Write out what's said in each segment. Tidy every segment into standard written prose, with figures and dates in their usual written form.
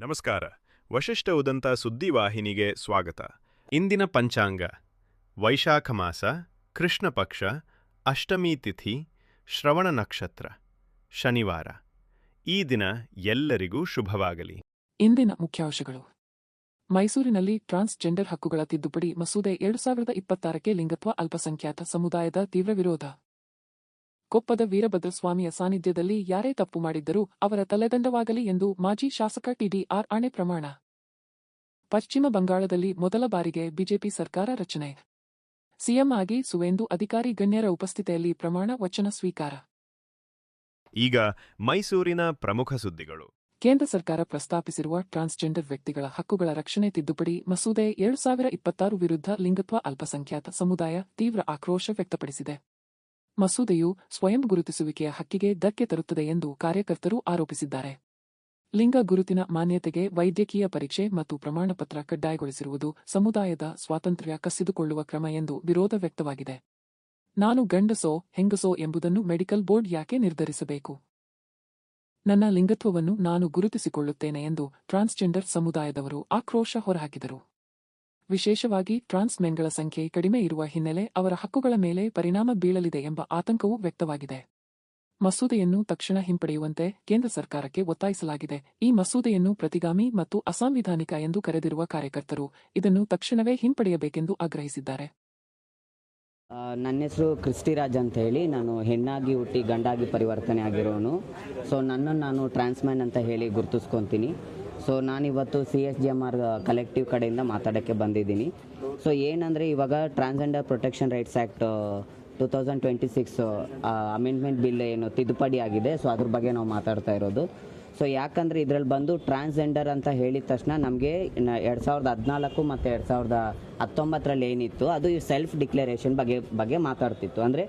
ನಮಸ್ಕಾರ. ವಶಿಷ್ಠ ಉದಂತ ಸುದ್ದಿವಾಹಿನಿಗೆ ಸ್ವಾಗತ. ಇಂದಿನ ಪಂಚಾಂಗ: ವೈಶಾಖ ಮಾಸ, ಕೃಷ್ಣ ಪಕ್ಷ, ಅಷ್ಟಮಿ ತಿಥಿ, ಶ್ರವಣ ನಕ್ಷತ್ರ, ಶನಿವಾರ. ಈ ದಿನ ಎಲ್ಲರಿಗೂ ಶುಭವಾಗಲಿ. ಇಂದಿನ ಮುಖ್ಯಾಂಶಗಳು: ಮೈಸೂರಿನಲ್ಲಿ ಟ್ರಾನ್ಸ್ಜೆಂಡರ್ ಹಕ್ಕುಗಳ ತಿದ್ದುಪಡಿ ಮಸೂದೆ 2026ಕ್ಕೆ ಲಿಂಗತ್ವ ಅಲ್ಪಸಂಖ್ಯಾತ ಸಮುದಾಯದ ತೀವ್ರ ವಿರೋಧ. ಕೊಪ್ಪದ ವೀರಭದ್ರಸ್ವಾಮಿಯ ಸಾನ್ನಿಧ್ಯದಲ್ಲಿ ಯಾರೇ ತಪ್ಪು ಮಾಡಿದ್ದರೂ ಅವರ ತಲೆದಂಡವಾಗಲಿ ಎಂದು ಮಾಜಿ ಶಾಸಕ ಟಿಡಿಆರ್ ಆಣೆ ಪ್ರಮಾಣ. ಪಶ್ಚಿಮ ಬಂಗಾಳದಲ್ಲಿ ಮೊದಲ ಬಾರಿಗೆ ಬಿಜೆಪಿ ಸರ್ಕಾರ ರಚನೆ. ಸಿಎಂ ಆಗಿ ಸುವೇಂದು ಅಧಿಕಾರಿ ಗಣ್ಯರ ಉಪಸ್ಥಿತಿಯಲ್ಲಿ ಪ್ರಮಾಣ ವಚನ ಸ್ವೀಕಾರ. ಈಗ ಮೈಸೂರಿನ ಪ್ರಮುಖ ಸುದ್ದಿಗಳು. ಕೇಂದ್ರ ಸರ್ಕಾರ ಪ್ರಸ್ತಾಪಿಸಿರುವ ಟ್ರಾನ್ಸ್ಜೆಂಡರ್ ವ್ಯಕ್ತಿಗಳ ಹಕ್ಕುಗಳ ರಕ್ಷಣೆ ತಿದ್ದುಪಡಿ ಮಸೂದೆ 2026 ವಿರುದ್ಧ ಲಿಂಗತ್ವ ಅಲ್ಪಸಂಖ್ಯಾತ ಸಮುದಾಯ ತೀವ್ರ ಆಕ್ರೋಶ ವ್ಯಕ್ತಪಡಿಸಿದೆ. ಮಸೂದೆಯು ಸ್ವಯಂ ಗುರುತಿಸುವಿಕೆಯ ಹಕ್ಕಿಗೆ ಧಕ್ಕೆ ತರುತ್ತದೆ ಎಂದು ಕಾರ್ಯಕರ್ತರು ಆರೋಪಿಸಿದ್ದಾರೆ. ಲಿಂಗ ಗುರುತಿನ ಮಾನ್ಯತೆಗೆ ವೈದ್ಯಕೀಯ ಪರೀಕ್ಷೆ ಮತ್ತು ಪ್ರಮಾಣಪತ್ರ ಕಡ್ಡಾಯಗೊಳಿಸಿರುವುದು ಸಮುದಾಯದ ಸ್ವಾತಂತ್ರ್ಯ ಕಸಿದುಕೊಳ್ಳುವ ಕ್ರಮ ಎಂದು ವಿರೋಧ ವ್ಯಕ್ತವಾಗಿದೆ. ನಾನು ಗಂಡಸೋ ಹೆಂಗಸೋ ಎಂಬುದನ್ನು ಮೆಡಿಕಲ್ ಬೋರ್ಡ್ ಯಾಕೆ ನಿರ್ಧರಿಸಬೇಕು? ನನ್ನ ಲಿಂಗತ್ವವನ್ನು ನಾನು ಗುರುತಿಸಿಕೊಳ್ಳುತ್ತೇನೆ ಎಂದು ಟ್ರಾನ್ಸ್ಜೆಂಡರ್ ಸಮುದಾಯದವರು ಆಕ್ರೋಶ ಹೊರಹಾಕಿದರು. ವಿಶೇಷವಾಗಿ ಟ್ರಾನ್ಸ್ ಮೆನ್ಗಳ ಸಂಖ್ಯೆ ಕಡಿಮೆ ಇರುವ ಹಿನ್ನೆಲೆ ಅವರ ಹಕ್ಕುಗಳ ಮೇಲೆ ಪರಿಣಾಮ ಬೀಳಲಿದೆ ಎಂಬ ಆತಂಕವೂ ವ್ಯಕ್ತವಾಗಿದೆ. ಮಸೂದೆಯನ್ನು ತಕ್ಷಣ ಹಿಂಪಡೆಯುವಂತೆ ಕೇಂದ್ರ ಸರ್ಕಾರಕ್ಕೆ ಒತ್ತಾಯಿಸಲಾಗಿದೆ. ಈ ಮಸೂದೆಯನ್ನು ಪ್ರತಿಗಾಮಿ ಮತ್ತು ಅಸಾಂವಿಧಾನಿಕ ಎಂದು ಕರೆದಿರುವ ಕಾರ್ಯಕರ್ತರು ಇದನ್ನು ತಕ್ಷಣವೇ ಹಿಂಪಡೆಯಬೇಕೆಂದು ಆಗ್ರಹಿಸಿದ್ದಾರೆ. ನನ್ನ ಹೆಸರು ಕ್ರಿಸ್ಟಿರಾಜ್ ಅಂತ ಹೇಳಿ, ನಾನು ಹೆಣ್ಣಾಗಿ ಹುಟ್ಟಿ ಗಂಡಾಗಿ ಪರಿವರ್ತನೆ ಆಗಿರೋನು. ಸೊ ನನ್ನನ್ನು ನಾನು ಟ್ರಾನ್ಸ್ಮ್ಯಾನ್ ಅಂತ ಹೇಳಿ ಗುರುತಿಸ್ಕೊತೀನಿ. ಸೊ ನಾನಿವತ್ತು CSGMR ಕಲೆಕ್ಟಿವ್ ಕಡೆಯಿಂದ ಮಾತಾಡೋಕ್ಕೆ ಬಂದಿದ್ದೀನಿ. ಸೊ ಏನಂದರೆ, ಇವಾಗ transgender protection rights act 2026 amendment bill ಏನು ತಿದ್ದುಪಡಿ ಆಗಿದೆ. ಸೊ ಅದ್ರ ಬಗ್ಗೆ ನಾವು ಮಾತಾಡ್ತಾ ಇರೋದು. ಸೊ ಯಾಕಂದರೆ ಇದರಲ್ಲಿ ಬಂದು ಟ್ರಾನ್ಸ್ಜೆಂಡರ್ ಅಂತ ಹೇಳಿದ ತಕ್ಷಣ ನಮಗೆ 2014 ಮತ್ತು 2019 ಏನಿತ್ತು ಅದು ಸೆಲ್ಫ್ ಡಿಕ್ಲರೇಷನ್ ಬಗ್ಗೆ ಮಾತಾಡ್ತಿತ್ತು. ಅಂದರೆ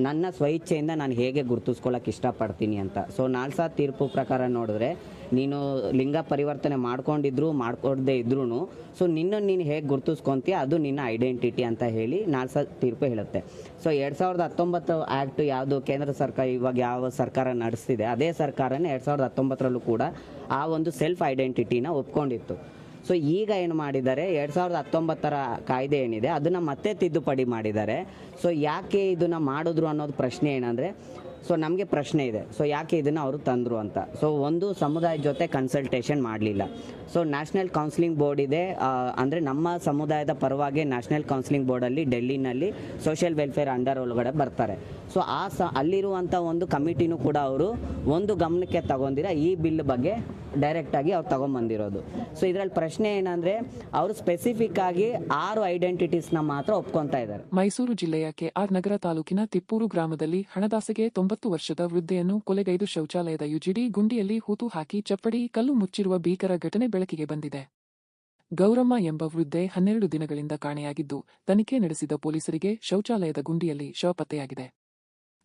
ನನ್ನ ಸ್ವಇಚ್ಛೆಯಿಂದ ನಾನು ಹೇಗೆ ಗುರುತಿಸ್ಕೊಳ್ಳೋಕೆ ಇಷ್ಟಪಡ್ತೀನಿ ಅಂತ. ಸೊ 4 ಸಾರಿ ತೀರ್ಪು ಪ್ರಕಾರ ನೋಡಿದ್ರೆ, ನೀನು ಲಿಂಗ ಪರಿವರ್ತನೆ ಮಾಡ್ಕೊಂಡಿದ್ರು ಮಾಡ್ಕೊಡದೇ ಇದ್ರೂ ಸೊ ನೀನು ಹೇಗೆ ಗುರುತಿಸ್ಕೊತೀಯ ಅದು ನಿನ್ನ ಐಡೆಂಟಿಟಿ ಅಂತ ಹೇಳಿ 4 ಸಾರಿ ತೀರ್ಪು ಹೇಳುತ್ತೆ. ಸೊ 2019 ಆ್ಯಕ್ಟ್ ಯಾವುದು ಕೇಂದ್ರ ಸರ್ಕಾರ ಇವಾಗ ಯಾವ ಸರ್ಕಾರ ನಡೆಸ್ತಿದೆ ಅದೇ ಸರ್ಕಾರನೇ 2019ರಲ್ಲೂ ಕೂಡ ಆ ಒಂದು ಸೆಲ್ಫ್ ಐಡೆಂಟಿಟಿನ ಒಪ್ಕೊಂಡಿತ್ತು. ಸೊ ಈಗ ಏನು ಮಾಡಿದ್ದಾರೆ, 2019ರ ಕಾಯ್ದೆ ಏನಿದೆ ಅದನ್ನು ಮತ್ತೆ ತಿದ್ದುಪಡಿ ಮಾಡಿದ್ದಾರೆ. ಸೊ ಯಾಕೆ ಇದನ್ನು ಮಾಡಿದ್ರು ಅನ್ನೋದು ಪ್ರಶ್ನೆ ಏನಂದರೆ, ಸೊ ನಮಗೆ ಪ್ರಶ್ನೆ ಇದೆ, ಸೊ ಯಾಕೆ ಇದನ್ನು ಅವರು ತಂದರು ಅಂತ. ಸೊ ಒಂದು ಸಮುದಾಯದ ಜೊತೆ ಕನ್ಸಲ್ಟೇಷನ್ ಮಾಡಲಿಲ್ಲ. ಸೊ ನ್ಯಾಷನಲ್ ಕೌನ್ಸಿಲಿಂಗ್ ಬೋರ್ಡ್ ಇದೆ, ಅಂದರೆ ನಮ್ಮ ಸಮುದಾಯದ ಪರವಾಗಿ ನ್ಯಾಷನಲ್ ಕೌನ್ಸಿಲಿಂಗ್ ಬೋರ್ಡಲ್ಲಿ ಡೆಲ್ಲಿನಲ್ಲಿ ಸೋಷಿಯಲ್ ವೆಲ್ಫೇರ್ ಅಂಡರ್ ಒಳಗಡೆ ಬರ್ತಾರೆ. ಸೊ ಅಲ್ಲಿರುವಂಥ ಒಂದು ಕಮಿಟಿನೂ ಕೂಡ ಅವರು ಒಂದು ಗಮನಕ್ಕೆ ತಗೊಂಡಿರ ಈ ಬಿಲ್ ಬಗ್ಗೆ ಡೈರೆಕ್ಟಾಗಿ ಅವ್ರು ತಗೊಂಬಂದಿರೋದು. ಸೊ ಇದರಲ್ಲಿ ಪ್ರಶ್ನೆ ಏನಂದರೆ, ಅವರು ಸ್ಪೆಸಿಫಿಕ್ ಆಗಿ 6 ಐಡೆಂಟಿಟೀಸ್ನ ಮಾತ್ರ ಒಪ್ಕೊತಾ ಇದ್ದಾರೆ. ಮೈಸೂರು ಜಿಲ್ಲೆಯ KR ನಗರ ತಾಲೂಕಿನ ತಿಪ್ಪೂರು ಗ್ರಾಮದಲ್ಲಿ ಹಣದಾಸೆಗೆ 90 ವರ್ಷದ ವೃದ್ಧೆಯನ್ನು ಕೊಲೆಗೈದು ಶೌಚಾಲಯದ UGD ಗುಂಡಿಯಲ್ಲಿ ಹೂತು ಹಾಕಿ ಚಪ್ಪಡಿ ಕಲ್ಲು ಮುಚ್ಚಿರುವ ಭೀಕರ ಘಟನೆ ಬೆಳಕಿಗೆ ಬಂದಿದೆ. ಗೌರಮ್ಮ ಎಂಬ ವೃದ್ಧೆ 12 ದಿನಗಳಿಂದ ಕಾಣೆಯಾಗಿದ್ದು, ತನಿಖೆ ನಡೆಸಿದ ಪೊಲೀಸರಿಗೆ ಶೌಚಾಲಯದ ಗುಂಡಿಯಲ್ಲಿ ಶವ ಪತ್ತೆಯಾಗಿದೆ.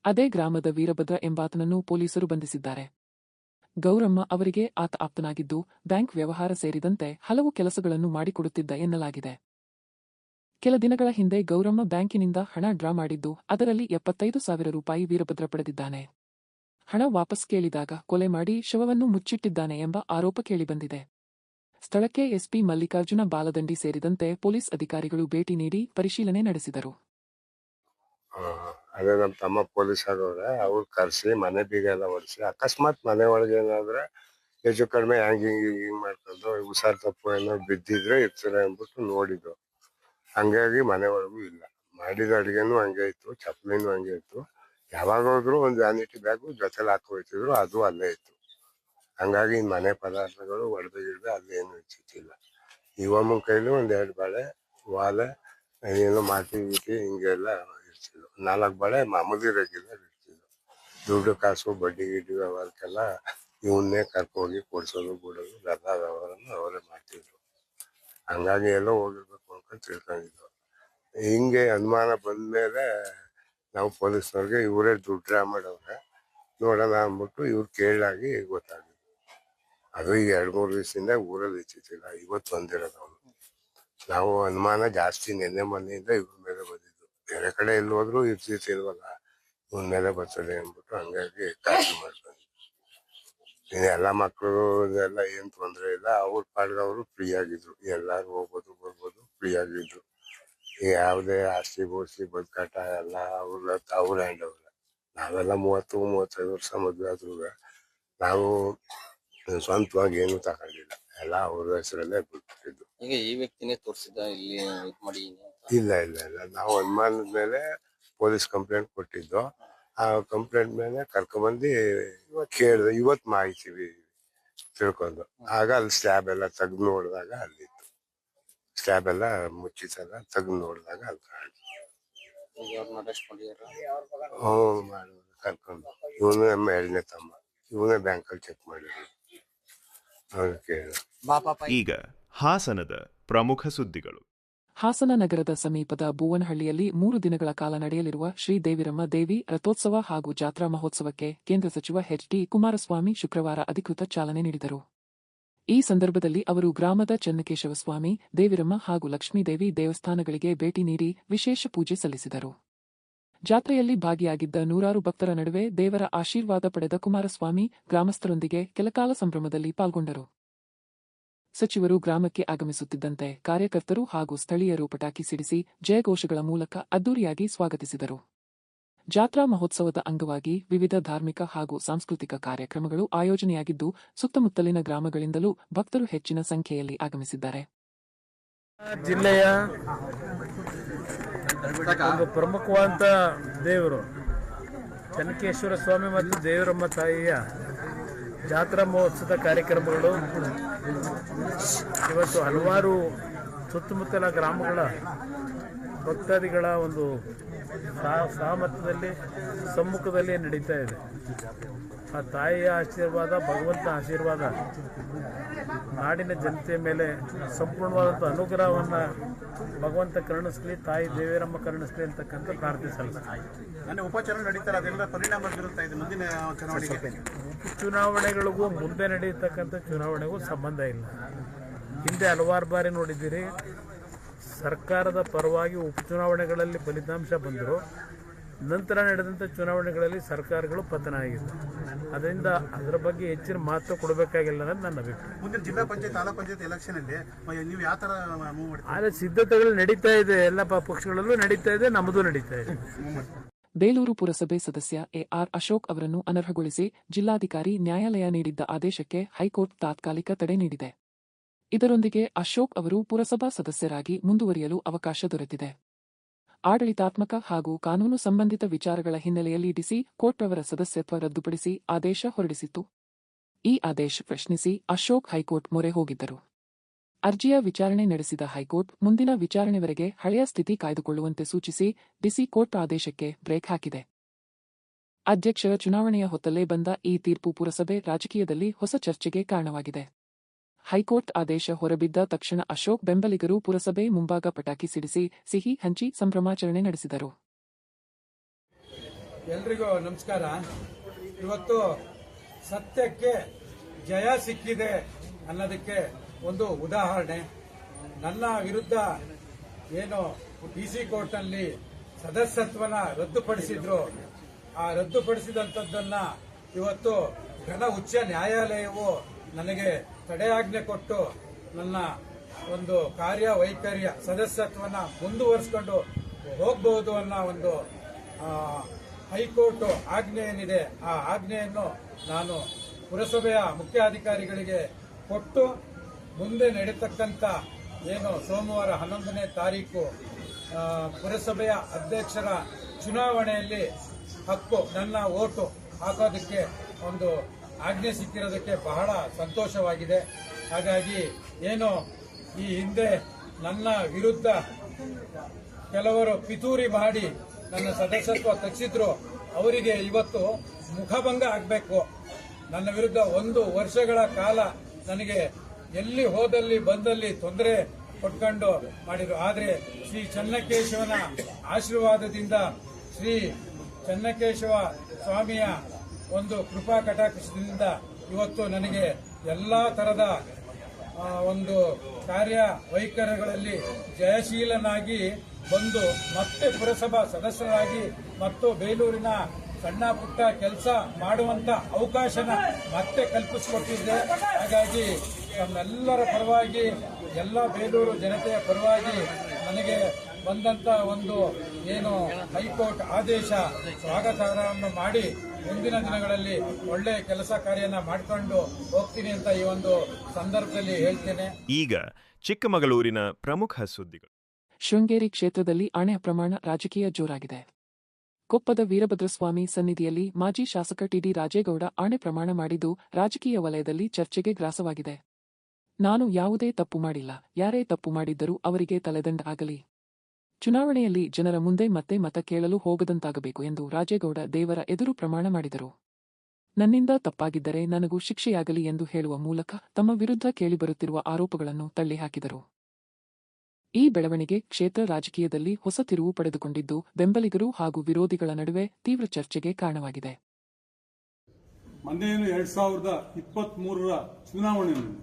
ಅದೇ ಗ್ರಾಮದ ವೀರಭದ್ರ ಎಂಬಾತನನ್ನು ಪೊಲೀಸರು ಬಂಧಿಸಿದ್ದಾರೆ. ಗೌರಮ್ಮ ಅವರಿಗೆ ಆತ ಆಪ್ತನಾಗಿದ್ದು, ಬ್ಯಾಂಕ್ ವ್ಯವಹಾರ ಸೇರಿದಂತೆ ಹಲವು ಕೆಲಸಗಳನ್ನು ಮಾಡಿಕೊಡುತ್ತಿದ್ದ ಎನ್ನಲಾಗಿದೆ. ಕೆಲ ದಿನಗಳ ಹಿಂದೆ ಗೌರಮ್ಮ ಬ್ಯಾಂಕಿನಿಂದ ಹಣ ಡ್ರಾ ಮಾಡಿದ್ದು, ಅದರಲ್ಲಿ 75,000 ರೂಪಾಯಿ ವೀರಭದ್ರ ಪಡೆದಿದ್ದಾನೆ. ಹಣ ವಾಪಸ್ ಕೇಳಿದಾಗ ಕೊಲೆ ಮಾಡಿ ಶವವನ್ನು ಮುಚ್ಚಿಟ್ಟಿದ್ದಾನೆ ಎಂಬ ಆರೋಪ ಕೇಳಿಬಂದಿದೆ. ಸ್ಥಳಕ್ಕೆ SP ಮಲ್ಲಿಕಾರ್ಜುನ ಬಾಲದಂಡಿ ಸೇರಿದಂತೆ ಪೊಲೀಸ್ ಅಧಿಕಾರಿಗಳು ಭೇಟಿ ನೀಡಿ ಪರಿಶೀಲನೆ ನಡೆಸಿದರು. ಅದೇ ನಮ್ಮ ತಮ್ಮ ಪೊಲೀಸ್ ಆದವ್ರೆ, ಅವ್ರು ಕರ್ಸಿ ಮನೆ ಬೀಗ ಎಲ್ಲ ಹೊಡಿಸಿ, ಅಕಸ್ಮಾತ್ ಮನೆ ಒಳಗೆ ಏನಾದ್ರೆ ಹೆಚ್ಚು ಕಡಿಮೆ ಹಿಂಗ್ ಮಾಡ್ಕೊಂಡು ಹುಷಾರ್ ತಪ್ಪು ಏನೋ ಬಿದ್ದಿದ್ರೆ ಇರ್ತಾರೆ ಅಂದ್ಬಿಟ್ಟು ನೋಡಿದ್ರು. ಹಂಗಾಗಿ ಮನೆ ಒಳಗೂ ಇಲ್ಲ. ಮಾಡಿದ ಅಡುಗೆನೂ ಹಂಗೆ ಇತ್ತು, ಚಪ್ಪಲಿನೂ ಹಂಗೆ ಇತ್ತು. ಯಾವಾಗ ಹೋದ್ರು ಒಂದು ವ್ಯಾನಿಟಿ ಬ್ಯಾಗು ಜೊತೆಲಿ ಹಾಕೋಯ್ತಿದ್ರು, ಅದು ಅಲ್ಲೇ ಇತ್ತು. ಹಂಗಾಗಿ ಮನೆ ಪದಾರ್ಥಗಳು ಒಡೆದು ಅಲ್ಲೇನು ಇಚ್ಚಿಲ್ಲ. ಇವಮ್ಮನ ಕೈಲಿ 1-2 ಬಳೆ ವಾಲೆ ಏನೋ ಮಾಟಿ ಗೀಟಿ ಹಿಂಗೆಲ್ಲ ಇರ್ತಿದ್ರು. 4 ಬಳೆ ಮಾಮೂಲಿ ರೆಗ್ಯುಲರ್ ಇರ್ತಿದ್ರು. ದುಡ್ಡು ಕಾಸು ಬಡ್ಡಿ ಗಿಡ್ಡಿ ವ್ಯವಹಾರಕ್ಕೆಲ್ಲ ಇವನ್ನೇ ಕರ್ಕೋಗಿ ಕೊಡ್ಸೋದು ಬಿಡೋದು ಎಲ್ಲ ವ್ಯವಹಾರನ ಅವರೇ ಮಾಡ್ತಿದ್ರು. ಹಂಗಾಗಿ ಎಲ್ಲೋ ಹೋಗಿರ್ಬೇಕು ಅನ್ಕೊಂಡು ತಿಳ್ಕೊಂಡಿದ್ರು. ಹಿಂಗೆ ಅನುಮಾನ ಬಂದ್ಮೇಲೆ ನಾವು ಪೊಲೀಸ್ನವ್ರಿಗೆ ಇವರೇ ದುಡ್ಡು ಡ್ರಾ ಮಾಡವ್ರೆ ನೋಡೋಣ ಅಂದ್ಬಿಟ್ಟು ಇವ್ರು ಕೇಳಾಗಿ ಗೊತ್ತಾಗಿದ್ದು. ಅದು ಈಗ 2-3 ದಿವಸದಿಂದ ಊರಲ್ಲಿ ಇಚ್ಚಿಲ್ಲ, ಇವತ್ತು ಬಂದಿರೋದು ಅವನು. ನಾವು ಅನುಮಾನ ಜಾಸ್ತಿ ನೆನ್ನೆ ಮೊನ್ನೆಯಿಂದ ಇವ್ರ ಮೇಲೆ ಬಂದಿದ್ದು. ಬೇರೆ ಕಡೆ ಎಲ್ಲಿ ಹೋದ್ರು ಇರ್ತಿಲ್ವಲ್ಲ, ಇವನ್ ಮೇಲೆ ಬರ್ತದೆ ಅಂದ್ಬಿಟ್ಟು ಹಂಗಾಗಿ ಕಾಳಜಿ ಮಾಡ್ಕೊಂಡು ಎಲ್ಲ ಮಕ್ಕಳು ಇದೆಲ್ಲ ಏನ್ ತೊಂದ್ರೆ ಇಲ್ಲ. ಅವ್ರ ಪಾಡ್ಗೆ ಅವರು ಫ್ರೀ ಆಗಿದ್ರು, ಎಲ್ಲಾರು ಹೋಗ್ಬೋದು ಬರ್ಬೋದು ಫ್ರೀ ಆಗಿದ್ರು. ಯಾವುದೇ ಆಸ್ತಿ ಬೋಸ್ತಿ ಬದುಕಾಟ ಎಲ್ಲ ಅವ್ರ ಹ್ಯಾಂಡ್ ಅವ್ರ. ನಾವೆಲ್ಲ 30-35 ವರ್ಷ ಮದ್ವೆ ಆದ್ರೂ ನಾವು ಸ್ವಂತವಾಗಿ ಏನು ತಗೊಂಡಿಲ್ಲ, ಎಲ್ಲ ಅವ್ರ ಹೆಸರಲ್ಲೇ ಬಿಟ್ಬಿಟ್ಟಿದ್ದು. ಈಗ ಈ ವ್ಯಕ್ತಿನೇ ತೋರಿಸಿದ ಇಲ್ಲಿ ಇದ್ ಮಾಡಿ ಇಲ್ಲ ಇಲ್ಲ ಇಲ್ಲ, ನಾವು ಅನುಮಾನದ ಮೇಲೆ ಪೊಲೀಸ್ ಕಂಪ್ಲೇಂಟ್ ಕೊಟ್ಟಿದ್ದು. ಆ ಕಂಪ್ಲೇಂಟ್ ಮೇಲೆ ಕರ್ಕೊಂಬಂದು ಕೇಳಿದೆ. ಇವತ್ತು ಮಾಹಿತಿ ತಿಳ್ಕೊಂಡು ಆಗ ಅಲ್ಲಿ ಸ್ಲ್ಯಾಬ್ ಎಲ್ಲ ತೆಗ್ದು ನೋಡಿದಾಗ ಅಲ್ಲಿತ್ತು. ಸ್ಲ್ಯಾಬ್ ಎಲ್ಲ ಮುಚ್ಚಿಸಲ್ಲ ತೆಗ್ದು ನೋಡಿದಾಗ ಅಲ್ಲಿ ಕಾಣಿಸ್ತು. ಅರೆಸ್ಟ್ ಮಾಡಿದಾರ. ಕರ್ಕೊಂಡು ಇವನು ನಮ್ಮ 2ನೇ ತಮ್ಮ, ಇವನೇ ಬ್ಯಾಂಕಲ್ಲಿ ಚೆಕ್ ಮಾಡಿದ್ರು. ಅವ್ರು ಕೇಳಿದ. ಈಗ ಹಾಸನದ ಪ್ರಮುಖ ಸುದ್ದಿಗಳು. ಹಾಸನ ನಗರದ ಸಮೀಪದ ಬೂವನಹಳ್ಳಿಯಲ್ಲಿ 3 ದಿನಗಳ ಕಾಲ ನಡೆಯಲಿರುವ ಶ್ರೀ ದೇವಿರಮ್ಮ ದೇವಿ ರಥೋತ್ಸವ ಹಾಗೂ ಜಾತ್ರಾ ಮಹೋತ್ಸವಕ್ಕೆ ಕೇಂದ್ರ ಸಚಿವ ಎಚ್.ಡಿ. ಕುಮಾರಸ್ವಾಮಿ ಶುಕ್ರವಾರ ಅಧಿಕೃತ ಚಾಲನೆ ನೀಡಿದರು. ಈ ಸಂದರ್ಭದಲ್ಲಿ ಅವರು ಗ್ರಾಮದ ಚೆನ್ನಕೇಶವ ಸ್ವಾಮಿ, ದೇವಿರಮ್ಮ ಹಾಗೂ ಲಕ್ಷ್ಮೀದೇವಿ ದೇವಸ್ಥಾನಗಳಿಗೆ ಭೇಟಿ ನೀಡಿ ವಿಶೇಷ ಪೂಜೆ ಸಲ್ಲಿಸಿದರು. ಜಾತ್ರೆಯಲ್ಲಿ ಭಾಗಿಯಾಗಿದ್ದ ನೂರಾರು ಭಕ್ತರ ನಡುವೆ ದೇವರ ಆಶೀರ್ವಾದ ಪಡೆದ ಕುಮಾರಸ್ವಾಮಿ ಗ್ರಾಮಸ್ಥರೊಂದಿಗೆ ಕೆಲಕಾಲ ಸಂಭ್ರಮದಲ್ಲಿ ಪಾಲ್ಗೊಂಡರು. ಸಚಿವರು ಗ್ರಾಮಕ್ಕೆ ಆಗಮಿಸುತ್ತಿದ್ದಂತೆ ಕಾರ್ಯಕರ್ತರು ಹಾಗೂ ಸ್ಥಳೀಯರು ಪಟಾಕಿ ಸಿಡಿಸಿ ಜಯಘೋಷಗಳ ಮೂಲಕ ಅದ್ದೂರಿಯಾಗಿ ಸ್ವಾಗತಿಸಿದರು. ಜಾತ್ರಾ ಮಹೋತ್ಸವದ ಅಂಗವಾಗಿ ವಿವಿಧ ಧಾರ್ಮಿಕ ಹಾಗೂ ಸಾಂಸ್ಕೃತಿಕ ಕಾರ್ಯಕ್ರಮಗಳು ಆಯೋಜನೆಯಾಗಿದ್ದು, ಸುತ್ತಮುತ್ತಲಿನ ಗ್ರಾಮಗಳಿಂದಲೂ ಭಕ್ತರು ಹೆಚ್ಚಿನ ಸಂಖ್ಯೆಯಲ್ಲಿ ಆಗಮಿಸಿದ್ದಾರೆ. ಜಿಲ್ಲೆಯ ಒಂದು ಪ್ರಮುಖವಾದ ದೇವರು ಚೆನ್ನಕೇಶ್ವರ ಸ್ವಾಮಿ ಮತ್ತು ದೇವರಮ್ಮ ತಾಯಿಯ ಜಾತ್ರಾ ಮಹೋತ್ಸವದ ಕಾರ್ಯಕ್ರಮಗಳು ಇವತ್ತು ಹಲವಾರು ಸುತ್ತಮುತ್ತಲ ಗ್ರಾಮಗಳ ಭಕ್ತಾದಿಗಳ ಒಂದು ಸಹಮತದಲ್ಲಿ ಸಮ್ಮುಖದಲ್ಲಿ ನಡೀತಾ ಇದೆ. ಆ ತಾಯಿಯ ಆಶೀರ್ವಾದ, ಭಗವಂತ ಆಶೀರ್ವಾದ ನಾಡಿನ ಜನತೆಯ ಮೇಲೆ ಸಂಪೂರ್ಣವಾದಂಥ ಅನುಗ್ರಹವನ್ನು ಭಗವಂತ ಕರುಣಿಸಲಿ, ತಾಯಿ ದೇವಿರಮ್ಮ ಕರುಣಿಸಲಿ ಅಂತಕ್ಕಂಥ ಪ್ರಾರ್ಥನೆ ಸಲ್ಲಿಸ್ತಾರೆ. ಉಪಚುನಾವಣೆ ನಡೀತಾರೆ, ಅದೆಲ್ಲ ಪರಿಣಾಮ ಬೀರುತ್ತಾ ಇದೆ ಮುಂದಿನ ಚುನಾವಣೆಗಳಿಗೂ ಮುಂದೆ ನಡೆಯತಕ್ಕಂಥ ಚುನಾವಣೆಗೂ ಸಂಬಂಧ ಇಲ್ಲ. ಹಿಂದೆ ಹಲವಾರು ಬಾರಿ ನೋಡಿದ್ದೀರಿ, ಸರ್ಕಾರದ ಪರವಾಗಿ ಉಪಚುನಾವಣೆಗಳಲ್ಲಿ ಫಲಿತಾಂಶ ಬಂದರು, ನಂತರ ನಡೆದಂಥ ಚುನಾವಣೆಗಳಲ್ಲಿ ಸರ್ಕಾರಗಳು ಪತನ ಆಗಿದೆ. ಅದರಿಂದ ಅದರ ಬಗ್ಗೆ ಹೆಚ್ಚಿನ ಮಹತ್ವ ಕೊಡಬೇಕಾಗಿಲ್ಲ ಅನ್ನೋದು ನನ್ನ ಅಭಿಪ್ರಾಯ. ಮುಂದಿನ ಜಿಲ್ಲಾ ಪಂಚಾಯತ್, ತಾಲೂಕು ಪಂಚಾಯತ್ ಎಲೆಕ್ಷನ್ ಅಲ್ಲಿ ನೀವು ಯಾವ ತರ ಮೂವ್ ಮಾಡ್ತೀರಿ? ಆದರೆ ಸಿದ್ಧತೆಗಳು ನಡೀತಾ ಇದೆ, ಎಲ್ಲ ಪಕ್ಷಗಳಲ್ಲೂ ನಡೀತಾ ಇದೆ, ನಮ್ಮದು ನಡೀತಾ ಇದೆ. ಬೇಲೂರು ಪುರಸಭೆ ಸದಸ್ಯ ಎ.ಆರ್. ಅಶೋಕ್ ಅವರನ್ನು ಅನರ್ಹಗೊಳಿಸಿ ಜಿಲ್ಲಾಧಿಕಾರಿ ನ್ಯಾಯಾಲಯ ನೀಡಿದ್ದ ಆದೇಶಕ್ಕೆ ಹೈಕೋರ್ಟ್ ತಾತ್ಕಾಲಿಕ ತಡೆ ನೀಡಿದೆ. ಇದರೊಂದಿಗೆ ಅಶೋಕ್ ಅವರು ಪುರಸಭಾ ಸದಸ್ಯರಾಗಿ ಮುಂದುವರಿಯಲು ಅವಕಾಶ ದೊರೆತಿದೆ. ಆಡಳಿತಾತ್ಮಕ ಹಾಗೂ ಕಾನೂನು ಸಂಬಂಧಿತ ವಿಚಾರಗಳ ಹಿನ್ನೆಲೆಯಲ್ಲಿ ಡಿಸಿ ಕೋರ್ಟ್ ಅವರ ಸದಸ್ಯತ್ವ ರದ್ದುಪಡಿಸಿ ಆದೇಶ ಹೊರಡಿಸಿತ್ತು. ಈ ಆದೇಶ ಪ್ರಶ್ನಿಸಿ ಅಶೋಕ್ ಹೈಕೋರ್ಟ್ ಮೊರೆ ಹೋಗಿದ್ದರು. ಅರ್ಜಿಯ ವಿಚಾರಣೆ ನಡೆಸಿದ ಹೈಕೋರ್ಟ್ ಮುಂದಿನ ವಿಚಾರಣೆವರೆಗೆ ಹಳೆಯ ಸ್ಥಿತಿ ಕಾಯ್ದುಕೊಳ್ಳುವಂತೆ ಸೂಚಿಸಿ ಡಿಸಿ ಕೋರ್ಟ್ ಆದೇಶಕ್ಕೆ ಬ್ರೇಕ್ ಹಾಕಿದೆ. ಅಧ್ಯಕ್ಷರ ಚುನಾವಣೆಯ ಹೊತ್ತಲ್ಲೇ ಬಂದ ಈ ತೀರ್ಪು ಪುರಸಭೆ ರಾಜಕೀಯದಲ್ಲಿ ಹೊಸ ಚರ್ಚೆಗೆ ಕಾರಣವಾಗಿದೆ. ಹೈಕೋರ್ಟ್ ಆದೇಶ ಹೊರಬಿದ್ದ ತಕ್ಷಣ ಅಶೋಕ್ ಬೆಂಬಲಿಗರು ಪುರಸಭೆ ಮುಂಭಾಗ ಪಟಾಕಿ ಸಿಡಿಸಿ ಸಿಹಿ ಹಂಚಿ ಸಂಭ್ರಮಾಚರಣೆ ನಡೆಸಿದರು. ಎಲ್ರಿಗೂ ನಮಸ್ಕಾರ. ಇವತ್ತು ಸತ್ಯಕ್ಕೆ ಜಯ ಸಿಕ್ಕಿದೆ ಅನ್ನೋದಕ್ಕೆ ಒಂದು ಉದಾಹರಣೆ. ನನ್ನ ವಿರುದ್ಧ ಏನು ಡಿಸಿ ಕೋರ್ಟ್ನಲ್ಲಿ ಸದಸ್ಯತ್ವನ ರದ್ದುಪಡಿಸಿದ್ರು, ಆ ರದ್ದುಪಡಿಸಿದಂಥದ್ದನ್ನ ಇವತ್ತು ಘನ ಉಚ್ಚ ನ್ಯಾಯಾಲಯವು ನನಗೆ ತಡೆಯಾಜ್ಞೆ ಕೊಟ್ಟು ನನ್ನ ಒಂದು ಕಾರ್ಯವೈಖರಿಯ ಸದಸ್ಯತ್ವನ ಮುಂದುವರಿಸಿಕೊಂಡು ಹೋಗಬಹುದು ಅನ್ನೋ ಒಂದು ಹೈಕೋರ್ಟ್ ಆಜ್ಞೆ ಏನಿದೆ, ಆ ಆಜ್ಞೆಯನ್ನು ನಾನು ಪುರಸಭೆಯ ಮುಖ್ಯಾಧಿಕಾರಿಗಳಿಗೆ ಕೊಟ್ಟು ಮುಂದೆ ನಡೆಯತಕ್ಕಂಥ ಏನು ಸೋಮವಾರ 11ನೇ ತಾರೀಕು ಪುರಸಭೆಯ ಅಧ್ಯಕ್ಷರ ಚುನಾವಣೆಯಲ್ಲಿ ಹಕ್ಕು ನನ್ನ ಓಟು ಹಾಕೋದಕ್ಕೆ ಒಂದು ಆಜ್ಞೆ ಸಿಕ್ಕಿರೋದಕ್ಕೆ ಬಹಳ ಸಂತೋಷವಾಗಿದೆ. ಹಾಗಾಗಿ ಏನು ಈ ಹಿಂದೆ ನನ್ನ ವಿರುದ್ಧ ಕೆಲವರು ಪಿತೂರಿ ಮಾಡಿ ನನ್ನ ಸದಸ್ಯತ್ವ ತಗ್ಸಿದ್ರು, ಅವರಿಗೆ ಇವತ್ತು ಮುಖಭಂಗ ಆಗಬೇಕು. ನನ್ನ ವಿರುದ್ಧ 1 ವರ್ಷಗಳ ಕಾಲ ನನಗೆ ಎಲ್ಲಿ ಹೋದಲ್ಲಿ ಬಂದಲ್ಲಿ ತೊಂದರೆ ಕೊಟ್ಕೊಂಡು ಮಾಡಿದ್ರು. ಆದರೆ ಶ್ರೀ ಚೆನ್ನಕೇಶವನ ಆಶೀರ್ವಾದದಿಂದ, ಶ್ರೀ ಚೆನ್ನಕೇಶವ ಸ್ವಾಮಿಯ ಒಂದು ಕೃಪಾ ಕಟಾಕ್ಷದಿಂದ ಇವತ್ತು ನನಗೆ ಎಲ್ಲ ತರದ ಒಂದು ಕಾರ್ಯವೈಖರಿಗಳಲ್ಲಿ ಜಯಶೀಲನಾಗಿ ಬಂದು ಮತ್ತೆ ಪುರಸಭಾ ಸದಸ್ಯರಾಗಿ ಮತ್ತು ಬೇಲೂರಿನ ಸಣ್ಣ ಪುಟ್ಟ ಕೆಲಸ ಮಾಡುವಂತ ಅವಕಾಶನ ಮತ್ತೆ ಕಲ್ಪಿಸಿಕೊಟ್ಟಿದ್ದೆ. ಹಾಗಾಗಿ ನಮ್ಮೆಲ್ಲರ ಪರವಾಗಿ, ಎಲ್ಲ ಬೇಲೂರು ಜನತೆಯ ಪರವಾಗಿ ನನಗೆ ಬಂದಂತ ಒಂದು ಏನು ಹೈಕೋರ್ಟ್ ಆದೇಶ ಸ್ವಾಗತವನ್ನು ಮಾಡಿ ಮುಂದಿನ ದಿನಗಳಲ್ಲಿ ಒಳ್ಳೆಯ ಕೆಲಸ ಕಾರ್ಯನ ಮಾಡಿಕೊಂಡು ಹೋಗ್ತೀನಿ ಅಂತ ಈ ಒಂದು ಸಂದರ್ಭದಲ್ಲಿ ಹೇಳ್ತೇನೆ. ಈಗ ಚಿಕ್ಕಮಗಳೂರಿನ ಪ್ರಮುಖ ಸುದ್ದಿಗಳು. ಶೃಂಗೇರಿ ಕ್ಷೇತ್ರದಲ್ಲಿ ಆಣೆಯ ಪ್ರಮಾಣ ರಾಜಕೀಯ ಜೋರಾಗಿದೆ. ಕೊಪ್ಪದ ವೀರಭದ್ರಸ್ವಾಮಿ ಸನ್ನಿಧಿಯಲ್ಲಿ ಮಾಜಿ ಶಾಸಕ ಟಿಡಿ ರಾಜೇಗೌಡ ಆಣೆ ಪ್ರಮಾಣ ಮಾಡಿದ್ದು ರಾಜಕೀಯ ವಲಯದಲ್ಲಿ ಚರ್ಚೆಗೆ ಗ್ರಾಸವಾಗಿದೆ. ನಾನು ಯಾವುದೇ ತಪ್ಪು ಮಾಡಿಲ್ಲ, ಯಾರೇ ತಪ್ಪು ಮಾಡಿದ್ದರೂ ಅವರಿಗೆ ತಲೆದಂಡ ಆಗಲಿ. ಚುನಾವಣೆಯಲ್ಲಿ ಜನರ ಮುಂದೆ ಮತ್ತೆ ಮತ ಕೇಳಲು ಹೋಗದಂತಾಗಬೇಕು ಎಂದು ರಾಜೇಗೌಡ ದೇವರ ಎದುರು ಪ್ರಮಾಣ ಮಾಡಿದರು. ನನ್ನಿಂದ ತಪ್ಪಾಗಿದ್ದರೆ ನನಗೂ ಶಿಕ್ಷೆಯಾಗಲಿ ಎಂದು ಹೇಳುವ ಮೂಲಕ ತಮ್ಮ ವಿರುದ್ಧ ಕೇಳಿಬರುತ್ತಿರುವ ಆರೋಪಗಳನ್ನು ತಳ್ಳಿಹಾಕಿದರು. ಈ ಬೆಳವಣಿಗೆ ಕ್ಷೇತ್ರ ರಾಜಕೀಯದಲ್ಲಿ ಹೊಸ ತಿರುವು ಪಡೆದುಕೊಂಡಿದ್ದು ಬೆಂಬಲಿಗರು ಹಾಗೂ ವಿರೋಧಿಗಳ ನಡುವೆ ತೀವ್ರ ಚರ್ಚೆಗೆ ಕಾರಣವಾಗಿದೆ. ಮೊನ್ನೆ 2023ರ ಚುನಾವಣೆಯಲ್ಲಿ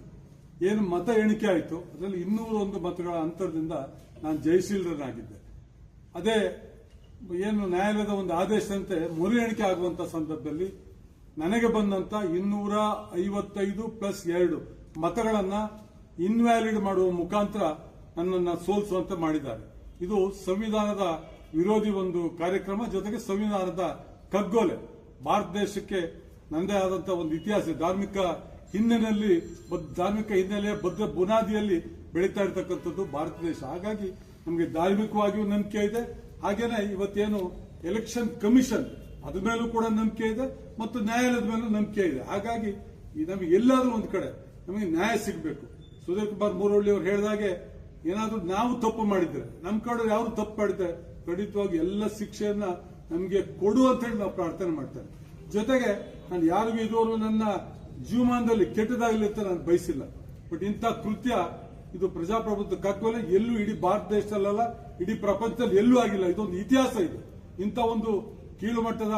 ಏನು ಮತ ಎಣಿಕೆ ಆಯಿತು, ಅದರಲ್ಲಿ 201 ಮತಗಳ ಅಂತರದಿಂದ ನಾನು ಜಯಶೀಲನಾಗಿದ್ದೆ. ಅದೇ ಏನು ನ್ಯಾಯಾಲಯದ ಒಂದು ಆದೇಶದಂತೆ ಮರು ಎಣಿಕೆ ಆಗುವಂತ ಸಂದರ್ಭದಲ್ಲಿ ನನಗೆ ಬಂದಂತ 255+2 ಮತಗಳನ್ನ ಇನ್ವ್ಯಾಲಿಡ್ ಮಾಡುವ ಮುಖಾಂತರ ನನ್ನನ್ನು ಸೋಲಿಸುವಂತೆ ಮಾಡಿದ್ದಾರೆ. ಇದು ಸಂವಿಧಾನದ ವಿರೋಧಿ ಒಂದು ಕಾರ್ಯಕ್ರಮ, ಜೊತೆಗೆ ಸಂವಿಧಾನದ ಕಗ್ಗೊಲೆ. ಭಾರತ ದೇಶಕ್ಕೆ ನಂದೇ ಆದಂತಹ ಒಂದು ಇತಿಹಾಸ, ಧಾರ್ಮಿಕ ಹಿನ್ನೆಲೆಯ ಭದ್ರ ಬುನಾದಿಯಲ್ಲಿ ಬೆಳೀತಾ ಇರತಕ್ಕಂಥದ್ದು ಭಾರತ ದೇಶ. ಹಾಗಾಗಿ ನಮಗೆ ಧಾರ್ಮಿಕವಾಗಿಯೂ ನಂಬಿಕೆ ಇದೆ, ಹಾಗೇನೆ ಇವತ್ತೇನು ಎಲೆಕ್ಷನ್ ಕಮಿಷನ್ ಅದ್ರ ಮೇಲೂ ಕೂಡ ನಂಬಿಕೆ ಇದೆ ಮತ್ತು ನ್ಯಾಯಾಲಯದ ಮೇಲೂ ನಂಬಿಕೆ ಇದೆ. ಹಾಗಾಗಿ ನಮಗೆ ಎಲ್ಲಾದ್ರೂ ಒಂದು ಕಡೆ ನಮಗೆ ನ್ಯಾಯ ಸಿಗಬೇಕು. ಸುಧೀರ್ ಕುಮಾರ್ ಮುರಳಿ ಅವರು ಹೇಳಿದಾಗೆ ಏನಾದ್ರೂ ನಾವು ತಪ್ಪು ಮಾಡಿದ್ರೆ, ನಮ್ಮ ಕಡೆ ಯಾರು ತಪ್ಪು ಮಾಡಿದ್ರೆ ಖಂಡಿತವಾಗಿ ಎಲ್ಲ ಶಿಕ್ಷೆಯನ್ನ ನಮಗೆ ಕೊಡು ಅಂತ ಹೇಳಿ ನಾವು ಪ್ರಾರ್ಥನೆ ಮಾಡ್ತೇವೆ. ಜೊತೆಗೆ ನಾನು ಯಾರಿಗೂ ಇದುವರೆಗೂ ನನ್ನ ಜೀವಮಾನದಲ್ಲಿ ಕೆಟ್ಟದಾಗಲಿ ಅಂತ ನಾನು ಬಯಸಿಲ್ಲ. ಬಟ್ ಇಂಥ ಕೃತ್ಯ ಇದು ಪ್ರಜಾಪ್ರಭುತ್ವ ಕಗ್ಗೊಲೆ ಎಲ್ಲೂ ಇಡೀ ಭಾರತ ದೇಶದಲ್ಲ, ಇಡೀ ಪ್ರಪಂಚದಲ್ಲಿ ಎಲ್ಲೂ ಆಗಿಲ್ಲ. ಇದೊಂದು ಇತಿಹಾಸ. ಇದು ಇಂಥ ಒಂದು ಕೀಳು ಮಟ್ಟದ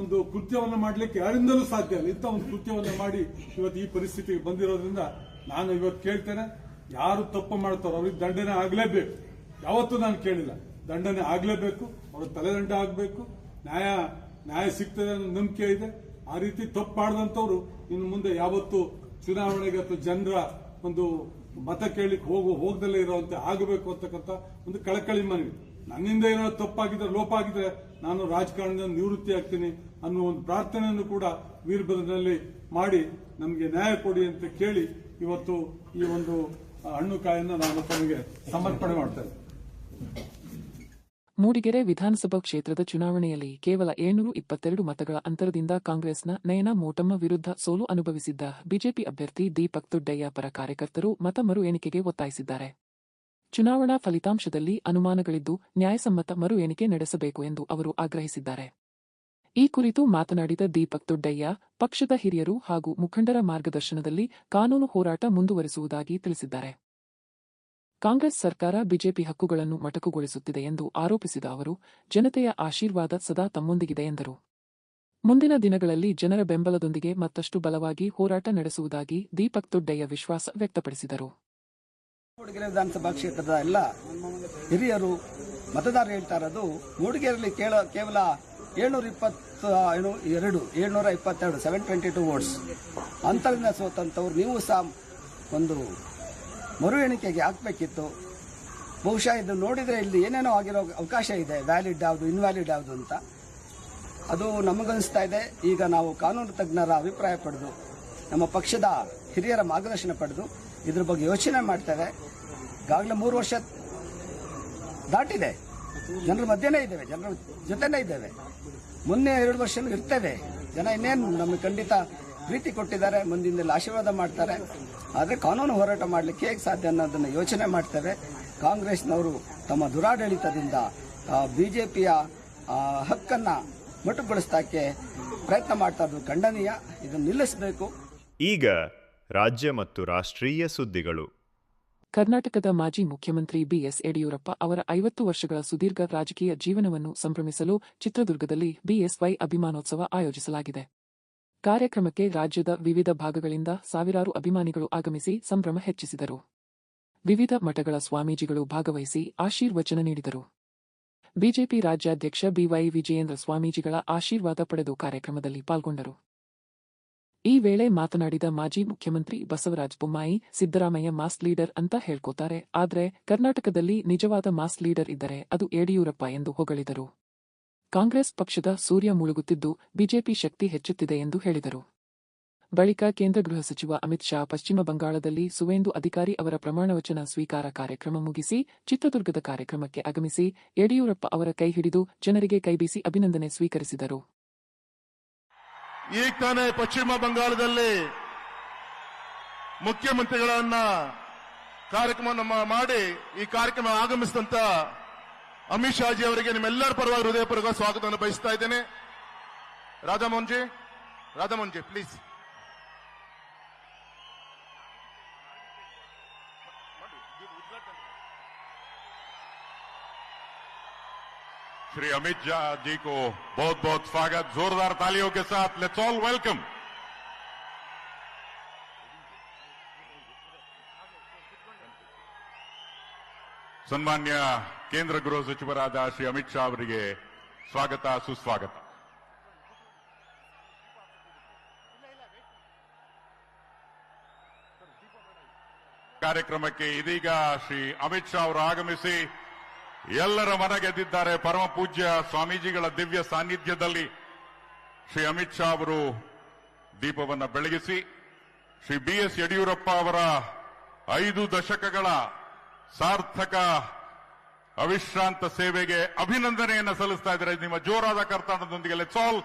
ಒಂದು ಕೃತ್ಯವನ್ನು ಮಾಡಲಿಕ್ಕೆ ಯಾರಿಂದಲೂ ಸಾಧ್ಯ ಇಲ್ಲ. ಇಂಥ ಒಂದು ಕೃತ್ಯವನ್ನು ಮಾಡಿ ಇವತ್ತು ಈ ಪರಿಸ್ಥಿತಿಗೆ ಬಂದಿರೋದ್ರಿಂದ ನಾನು ಇವತ್ತು ಕೇಳ್ತೇನೆ, ಯಾರು ತಪ್ಪು ಮಾಡ್ತಾರೋ ಅವ್ರಿಗೆ ದಂಡನೆ ಆಗಲೇಬೇಕು. ಯಾವತ್ತೂ ನಾನು ಕೇಳಿಲ್ಲ, ದಂಡನೆ ಆಗಲೇಬೇಕು, ಅವ್ರ ತಲೆದಂಡ ಆಗಬೇಕು, ನ್ಯಾಯ ಸಿಗ್ತದೆ ಅನ್ನೋ ನಂಬಿಕೆ ಇದೆ. ಆ ರೀತಿ ತಪ್ಪು ಮಾಡಿದಂಥವ್ರು ಇನ್ನು ಮುಂದೆ ಯಾವತ್ತೂ ಚುನಾವಣೆಗೆ ಅಥವಾ ಜನರ ಒಂದು ಮತ ಕೇಳಲಿಕ್ಕೆ ಹೋಗದಲ್ಲೇ ಇರುವಂತೆ ಆಗಬೇಕು ಅಂತಕ್ಕಂಥ ಒಂದು ಕಳಕಳಿ ಮನವಿ. ನನ್ನಿಂದ ಏನೋ ತಪ್ಪಾಗಿದ್ರೆ, ಲೋಪ ಆಗಿದ್ರೆ ನಾನು ರಾಜಕಾರಣದಿಂದ ನಿವೃತ್ತಿ ಆಗ್ತೀನಿ ಅನ್ನೋ ಒಂದು ಪ್ರಾರ್ಥನೆಯನ್ನು ಕೂಡ ವೀರಭದ್ರನಲ್ಲಿ ಮಾಡಿ ನಮಗೆ ನ್ಯಾಯ ಕೊಡಿ ಅಂತ ಕೇಳಿ ಇವತ್ತು ಈ ಒಂದು ಹಣ್ಣು ಕಾಯನ್ನು ನಾನು ತಮಗೆ ಸಮರ್ಪಣೆ ಮಾಡ್ತೇನೆ. ಮೂಡಿಗೆರೆ ವಿಧಾನಸಭಾ ಕ್ಷೇತ್ರದ ಚುನಾವಣೆಯಲ್ಲಿ ಕೇವಲ 722 ಮತಗಳ ಅಂತರದಿಂದ ಕಾಂಗ್ರೆಸ್ನ ನಯನ ಮೋಟಮ್ಮ ವಿರುದ್ಧ ಸೋಲು ಅನುಭವಿಸಿದ್ದ ಬಿಜೆಪಿ ಅಭ್ಯರ್ಥಿ ದೀಪಕ್ ತುಡ್ಡಯ್ಯ ಪರ ಕಾರ್ಯಕರ್ತರು ಮತ ಮರು ಎಣಿಕೆಗೆ ಒತ್ತಾಯಿಸಿದ್ದಾರೆ. ಚುನಾವಣಾ ಫಲಿತಾಂಶದಲ್ಲಿ ಅನುಮಾನಗಳಿದ್ದು ನ್ಯಾಯಸಮ್ಮತ ಮರು ಎಣಿಕೆ ನಡೆಸಬೇಕು ಎಂದು ಅವರು ಆಗ್ರಹಿಸಿದ್ದಾರೆ. ಈ ಕುರಿತು ಮಾತನಾಡಿದ ದೀಪಕ್ ತುಡ್ಡಯ್ಯ, ಪಕ್ಷದ ಹಿರಿಯರು ಹಾಗೂ ಮುಖಂಡರ ಮಾರ್ಗದರ್ಶನದಲ್ಲಿ ಕಾನೂನು ಹೋರಾಟ ಮುಂದುವರಿಸುವುದಾಗಿ ತಿಳಿಸಿದ್ದಾರೆ. ಕಾಂಗ್ರೆಸ್ ಸರ್ಕಾರ ಬಿಜೆಪಿ ಹಕ್ಕುಗಳನ್ನು ಮೊಟಕುಗೊಳಿಸುತ್ತಿದೆ ಎಂದು ಆರೋಪಿಸಿದ ಅವರು, ಜನತೆಯ ಆಶೀರ್ವಾದ ಸದಾ ತಮ್ಮೊಂದಿಗಿದೆ ಎಂದರು. ಮುಂದಿನ ದಿನಗಳಲ್ಲಿ ಜನರ ಬೆಂಬಲದೊಂದಿಗೆ ಮತ್ತಷ್ಟು ಬಲವಾಗಿ ಹೋರಾಟ ನಡೆಸುವುದಾಗಿ ದೀಪಕ್ ತುಡ್ಡಯ್ಯ ವಿಶ್ವಾಸ ವ್ಯಕ್ತಪಡಿಸಿದರು. ಮೂಡಿಗೆರೆ ವಿಧಾನಸಭಾ ಕ್ಷೇತ್ರದ ಎಲ್ಲ ಹಿರಿಯರು ಮತದಾರರು ಹೇಳ್ತಾ ಇರೋದು, ಮೂಡಿಗೆರೆಯಲ್ಲಿ ಕೇವಲ 722 ವೋಟ್ಸ್ ಅಂತರದಿಂದ ಸೋತಂತವ್ರು ನೀವು ಸಹ ಒಂದು ಮರು ಎಣಿಕೆಗೆ ಹಾಕಬೇಕಿತ್ತು. ಬಹುಶಃ ಇದು ನೋಡಿದರೆ ಇಲ್ಲಿ ಏನೇನೋ ಆಗಿರೋ ಅವಕಾಶ ಇದೆ, ವ್ಯಾಲಿಡ್ ಯಾವುದು ಇನ್ವ್ಯಾಲಿಡ್ ಯಾವುದು ಅಂತ. ಅದು ನಮಗನ್ನಿಸ್ತಾ ಇದೆ. ಈಗ ನಾವು ಕಾನೂನು ತಜ್ಞರ ಅಭಿಪ್ರಾಯ ಪಡೆದು ನಮ್ಮ ಪಕ್ಷದ ಹಿರಿಯರ ಮಾರ್ಗದರ್ಶನ ಪಡೆದು ಇದ್ರ ಬಗ್ಗೆ ಯೋಚನೆ ಮಾಡ್ತೇವೆ. ಈಗಾಗಲೇ 3 ವರ್ಷ ದಾಟಿದೆ, ಜನರ ಮಧ್ಯೆನೇ ಇದ್ದೇವೆ, ಜನರ ಜೊತೆನೇ ಇದ್ದೇವೆ, ಮೊನ್ನೆ 2 ವರ್ಷ ಇರ್ತೇವೆ. ಜನ ಇನ್ನೇನು ನಮಗೆ ಖಂಡಿತ ಪ್ರೀತಿ ಕೊಟ್ಟಿದ್ದಾರೆ, ಮುಂದಿನ ಆಶೀರ್ವಾದ ಮಾಡ್ತಾರೆ. ಆದರೆ ಕಾನೂನು ಹೋರಾಟ ಮಾಡಲಿಕ್ಕೆ ಹೇಗೆ ಸಾಧ್ಯ ಅನ್ನೋದನ್ನು ಯೋಚನೆ ಮಾಡ್ತೇವೆ. ಕಾಂಗ್ರೆಸ್ನವರು ತಮ್ಮ ದುರಾಡಳಿತದಿಂದ ಬಿಜೆಪಿಯ ಹಕ್ಕನ್ನು ಮೊಟಕುಗೊಳಿಸೋಕ್ಕೆ ಪ್ರಯತ್ನ ಮಾಡ್ತಾ ಇರೋದು ಖಂಡನೀಯ. ಇದನ್ನು ನಿಲ್ಲಿಸಬೇಕು. ಈಗ ರಾಜ್ಯ ಮತ್ತು ರಾಷ್ಟ್ರೀಯ ಸುದ್ದಿಗಳು. ಕರ್ನಾಟಕದ ಮಾಜಿ ಮುಖ್ಯಮಂತ್ರಿ ಬಿಎಸ್ ಯಡಿಯೂರಪ್ಪ ಅವರ 50 ವರ್ಷಗಳ ಸುದೀರ್ಘ ರಾಜಕೀಯ ಜೀವನವನ್ನು ಸಂಭ್ರಮಿಸಲು ಚಿತ್ರದುರ್ಗದಲ್ಲಿ ಬಿಎಸ್ವೈ ಅಭಿಮಾನೋತ್ಸವ ಆಯೋಜಿಸಲಾಗಿದೆ. ಕಾರ್ಯಕ್ರಮಕ್ಕೆ ರಾಜ್ಯದ ವಿವಿಧ ಭಾಗಗಳಿಂದ ಸಾವಿರಾರು ಅಭಿಮಾನಿಗಳು ಆಗಮಿಸಿ ಸಂಭ್ರಮ ಹೆಚ್ಚಿಸಿದರು. ವಿವಿಧ ಮಠಗಳ ಸ್ವಾಮೀಜಿಗಳು ಭಾಗವಹಿಸಿ ಆಶೀರ್ವಚನ ನೀಡಿದರು. ಬಿಜೆಪಿ ರಾಜ್ಯಾಧ್ಯಕ್ಷ ಬಿವೈ ವಿಜಯೇಂದ್ರ ಸ್ವಾಮೀಜಿಗಳ ಆಶೀರ್ವಾದ ಪಡೆದು ಕಾರ್ಯಕ್ರಮದಲ್ಲಿ ಪಾಲ್ಗೊಂಡರು. ಈ ವೇಳೆ ಮಾತನಾಡಿದ ಮಾಜಿ ಮುಖ್ಯಮಂತ್ರಿ ಬಸವರಾಜ ಬೊಮ್ಮಾಯಿ, ಸಿದ್ದರಾಮಯ್ಯ ಮಾಸ್ ಲೀಡರ್ ಅಂತ ಹೇಳ್ಕೋತಾರೆ, ಆದ್ರೆ ಕರ್ನಾಟಕದಲ್ಲಿ ನಿಜವಾದ ಮಾಸ್ ಲೀಡರ್ ಇದ್ದರೆ ಅದು ಯಡಿಯೂರಪ್ಪ ಎಂದು ಹೊಗಳಿದರು. ಕಾಂಗ್ರೆಸ್ ಪಕ್ಷದ ಸೂರ್ಯ ಮುಳುಗುತ್ತಿದ್ದು ಬಿಜೆಪಿ ಶಕ್ತಿ ಹೆಚ್ಚುತ್ತಿದೆ ಎಂದು ಹೇಳಿದರು. ಬಳಿಕ ಕೇಂದ್ರ ಗೃಹ ಸಚಿವ ಅಮಿತ್ ಶಾ ಪಶ್ಚಿಮ ಬಂಗಾಳದಲ್ಲಿ ಸುವೇಂದು ಅಧಿಕಾರಿ ಅವರ ಪ್ರಮಾಣವಚನ ಸ್ವೀಕಾರ ಕಾರ್ಯಕ್ರಮ ಮುಗಿಸಿ ಚಿತ್ರದುರ್ಗದ ಕಾರ್ಯಕ್ರಮಕ್ಕೆ ಆಗಮಿಸಿ ಯಡಿಯೂರಪ್ಪ ಅವರ ಕೈ ಹಿಡಿದು ಜನರಿಗೆ ಕೈಬೀಸಿ ಅಭಿನಂದನೆ ಸ್ವೀಕರಿಸಿದರು. ಈಗ ತಾನೇ ಪಶ್ಚಿಮ ಬಂಗಾಳದಲ್ಲಿ ಮುಖ್ಯಮಂತ್ರಿಗಳನ್ನ ಕಾರ್ಯಕ್ರಮ ಮಾಡಿ ಈ ಕಾರ್ಯಕ್ರಮ ಆಗಮಿಸಿದಂತ ಅಮಿತ್ ಶಾಜಿ ಅವರಿಗೆ ನಿಮ್ಮೆಲ್ಲರ ಪರವಾಗಿ ಹೃದಯಪೂರ್ವಕ ಸ್ವಾಗತವನ್ನು ಬಯಸ್ತಾ ಇದ್ದೇನೆ. ರಾಧಾಮೋಹನ್ ಜಿ ಪ್ಲೀಸ್. श्री अमित शाह जी को बहुत बहुत स्वागत. जोरदार तालियों के साथ लेट्स ऑल वेलकम. ಸನ್ಮಾನ್ಯ ಕೇಂದ್ರ ಗೃಹ ಸಚಿವರಾದ ಶ್ರೀ ಅಮಿತ್ ಶಾ ಅವರಿಗೆ ಸ್ವಾಗತ ಸುಸ್ವಾಗತ. ಕಾರ್ಯಕ್ರಮಕ್ಕೆ ಇದೀಗ ಶ್ರೀ ಅಮಿತ್ ಶಾ ಅವರು ಆಗಮಿಸಿ ಎಲ್ಲರ ಮನ ಗೆದ್ದಿದ್ದಾರೆ. ಪರಮ ಪೂಜ್ಯ ಸ್ವಾಮೀಜಿಗಳ ದಿವ್ಯ ಸಾನ್ನಿಧ್ಯದಲ್ಲಿ ಶ್ರೀ ಅಮಿತ್ ಶಾ ಅವರು ದೀಪವನ್ನು ಬೆಳಗಿಸಿ ಶ್ರೀ ಬಿಎಸ್ ಯಡಿಯೂರಪ್ಪ ಅವರ 5 ದಶಕಗಳ ಸಾರ್ಥಕ ಅವಿಶ್ರಾಂತ ಸೇವೆಗೆ ಅಭಿನಂದನೆಯನ್ನು ಸಲ್ಲಿಸ್ತಾ ಇದ್ದಾರೆ. ನಿಮ್ಮ ಜೋರಾದ ಕರ್ತಾಡದೊಂದಿಗೆ let's all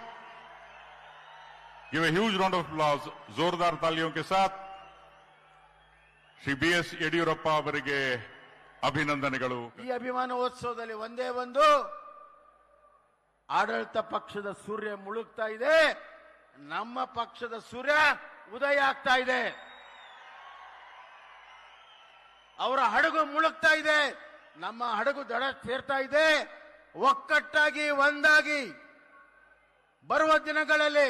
give a huge round of applause. ಜೋರ್ದಾರ್ ತಾಲಿಯೋं के साथ ಶ್ರೀ ಬಿಎಸ್ ಯಡಿಯೂರಪ್ಪ ಅವರಿಗೆ ಅಭಿನಂದನೆಗಳು. ಈ ಅಭಿಮಾನೋತ್ಸವದಲ್ಲಿ ಒಂದೇ ಒಂದು ಆಡಳಿತ ಪಕ್ಷದ ಸೂರ್ಯ ಮುಳುಗ್ತಾ ಇದೆ, ನಮ್ಮ ಪಕ್ಷದ ಸೂರ್ಯ ಉದಯ ಆಗ್ತಾ ಇದೆ. ಅವರ ಹಡಗು ಮುಳುಗ್ತಾ ಇದೆ, ನಮ್ಮ ಹಡಗು ದಡ ಸೇರ್ತಾ ಇದೆ. ಒಕ್ಕಟ್ಟಾಗಿ ಒಂದಾಗಿ ಬರುವ ದಿನಗಳಲ್ಲಿ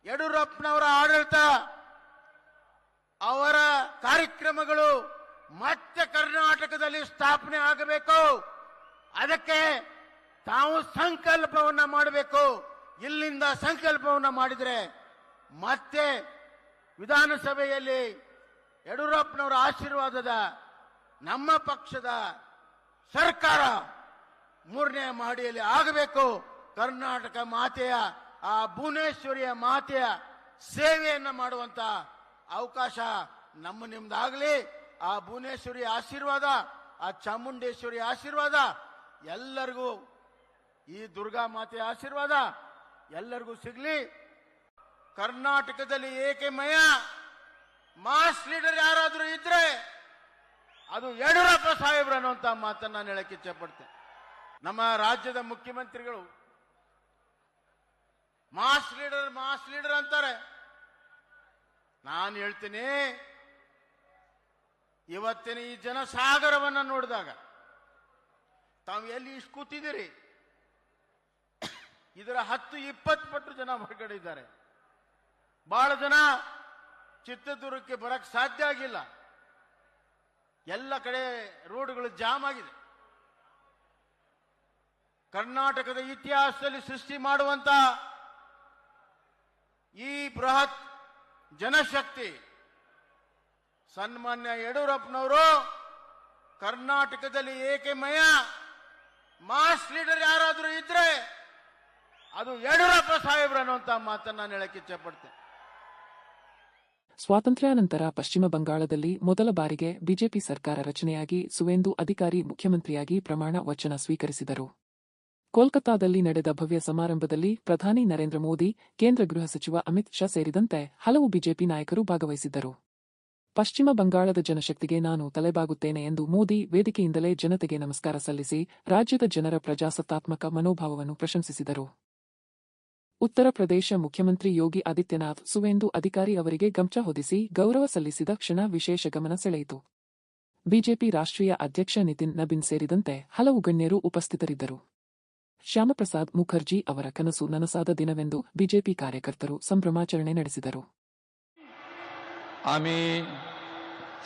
ಯಡಿಯೂರಪ್ಪನವರ ಆಡಳಿತ, ಅವರ ಕಾರ್ಯಕ್ರಮಗಳು ಮತ್ತೆ ಕರ್ನಾಟಕದಲ್ಲಿ ಸ್ಥಾಪನೆ ಆಗಬೇಕು. ಅದಕ್ಕೆ ತಾವು ಸಂಕಲ್ಪವನ್ನ ಮಾಡಬೇಕು. ಇಲ್ಲಿಂದ ಸಂಕಲ್ಪವನ್ನ ಮಾಡಿದ್ರೆ ಮತ್ತೆ ವಿಧಾನಸಭೆಯಲ್ಲಿ ಯಡಿಯೂರಪ್ಪನವರ ಆಶೀರ್ವಾದದ ನಮ್ಮ ಪಕ್ಷದ ಸರ್ಕಾರ 3ನೇ ಮಹಡಿಯಲ್ಲಿ ಆಗಬೇಕು. ಕರ್ನಾಟಕ ಮಾತೆಯ ಆ ಭುವನೇಶ್ವರಿಯ ಮಾತೆಯ ಸೇವೆಯನ್ನ ಮಾಡುವಂತ ಅವಕಾಶ ನಿಮ್ದಾಗಲಿ. ಆ ಭುವನೇಶ್ವರಿ ಆಶೀರ್ವಾದ, ಆ ಚಾಮುಂಡೇಶ್ವರಿ ಆಶೀರ್ವಾದ ಎಲ್ಲರಿಗೂ, ಈ ದುರ್ಗಾ ಮಾತೆಯ ಆಶೀರ್ವಾದ ಎಲ್ಲರಿಗೂ ಸಿಗ್ಲಿ. ಕರ್ನಾಟಕದಲ್ಲಿ ಏಕಮಯ ಮಾಸ್ ಲೀಡರ್ ಯಾರಾದರೂ ಇದ್ರೆ ಅದು ಯಡಿಯೂರಪ್ಪ ಸಾಹೇಬ್ರು ಅನ್ನುವಂತ ಮಾತನ್ನ ನಾನು ಹೇಳಕ್ಕೆ ಇಚ್ಛೆಪಡ್ತೇನೆ. ನಮ್ಮ ರಾಜ್ಯದ ಮುಖ್ಯಮಂತ್ರಿಗಳು ಮಾಸ್ ಲೀಡರ್ ಅಂತಾರೆ. ನಾನು ಹೇಳ್ತೀನಿ, ಇವತ್ತಿನ ಈ ಜನಸಾಗರವನ್ನ ನೋಡಿದಾಗ ತಾವು ಎಲ್ಲಿ ಇಷ್ಟು ಕೂತಿದ್ದೀರಿ, ಇದರ 10-20 ಪಟ್ಟು ಜನ ಹೊರಗಡೆ ಇದ್ದಾರೆ. ಬಹಳ ಜನ ಚಿತ್ರದುರ್ಗಕ್ಕೆ ಬರಕ್ ಸಾಧ್ಯ ಆಗಿಲ್ಲ. ಎಲ್ಲ ಕಡೆ ರೋಡ್ಗಳು ಜಾಮ್ ಆಗಿದೆ. ಕರ್ನಾಟಕದ ಇತಿಹಾಸದಲ್ಲಿ ಸೃಷ್ಟಿ ಮಾಡುವಂತ ಈ ಬೃಹತ್ ಜನಶಕ್ತಿ ಸನ್ಮಾನ್ಯ ಯಡಿಯೂರಪ್ಪನವರು ಕರ್ನಾಟಕದಲ್ಲಿ ಏಕಮಯ ಮಾಸ್ ಲೀಡರ್ ಯಾರಾದರೂ ಇದ್ರೆ ಅದು ಯಡಿಯೂರಪ್ಪ ಸಾಹೇಬ್ರು ಅನ್ನುವಂತ ಮಾತನ್ನ ನಾನು ಹೇಳಕ್ಕೆ ಇಚ್ಛೆಪಡ್ತೇನೆ. ಸ್ವಾತಂತ್ರ್ಯಾನಂತರ ಪಶ್ಚಿಮ ಬಂಗಾಳದಲ್ಲಿ ಮೊದಲ ಬಾರಿಗೆ ಬಿಜೆಪಿ ಸರ್ಕಾರ ರಚನೆಯಾಗಿ ಸುವೇಂದು ಅಧಿಕಾರಿ ಮುಖ್ಯಮಂತ್ರಿಯಾಗಿ ಪ್ರಮಾಣ ವಚನ ಸ್ವೀಕರಿಸಿದರು. ಕೋಲ್ಕತಾದಲ್ಲಿ ನಡೆದ ಭವ್ಯ ಸಮಾರಂಭದಲ್ಲಿ ಪ್ರಧಾನಿ ನರೇಂದ್ರ ಮೋದಿ, ಕೇಂದ್ರ ಗೃಹ ಸಚಿವ ಅಮಿತ್ ಶಾ ಸೇರಿದಂತೆ ಹಲವು ಬಿಜೆಪಿ ನಾಯಕರು ಭಾಗವಹಿಸಿದ್ದರು. ಪಶ್ಚಿಮ ಬಂಗಾಳದ ಜನಶಕ್ತಿಗೆ ನಾನು ತಲೆಬಾಗುತ್ತೇನೆ ಎಂದು ಮೋದಿ ವೇದಿಕೆಯಿಂದಲೇ ಜನತೆಗೆ ನಮಸ್ಕಾರ ಸಲ್ಲಿಸಿ ರಾಜ್ಯದ ಜನರ ಪ್ರಜಾಸತ್ತಾತ್ಮಕ ಮನೋಭಾವವನ್ನು ಪ್ರಶಂಸಿಸಿದರು. ಉತ್ತರ ಪ್ರದೇಶ ಮುಖ್ಯಮಂತ್ರಿ ಯೋಗಿ ಆದಿತ್ಯನಾಥ್ ಸುವೇಂದು ಅಧಿಕಾರಿ ಅವರಿಗೆ ಗಮಚ ಹೊದಿಸಿ ಗೌರವ ಸಲ್ಲಿಸಿದ ಕ್ಷಣ ವಿಶೇಷ ಗಮನ ಸೆಳೆಯಿತು. ಬಿಜೆಪಿ ರಾಷ್ಟ್ರೀಯ ಅಧ್ಯಕ್ಷ ನಿತಿನ್ ನಬೀನ್ ಸೇರಿದಂತೆ ಹಲವು ಗಣ್ಯರು ಉಪಸ್ಥಿತರಿದ್ದರು. ಶ್ಯಾಮಪ್ರಸಾದ್ ಮುಖರ್ಜಿ ಅವರ ಕನಸು ನನಸಾದ ದಿನವೆಂದು ಬಿಜೆಪಿ ಕಾರ್ಯಕರ್ತರು ಸಂಭ್ರಮಾಚರಣೆ ನಡೆಸಿದರು. আমি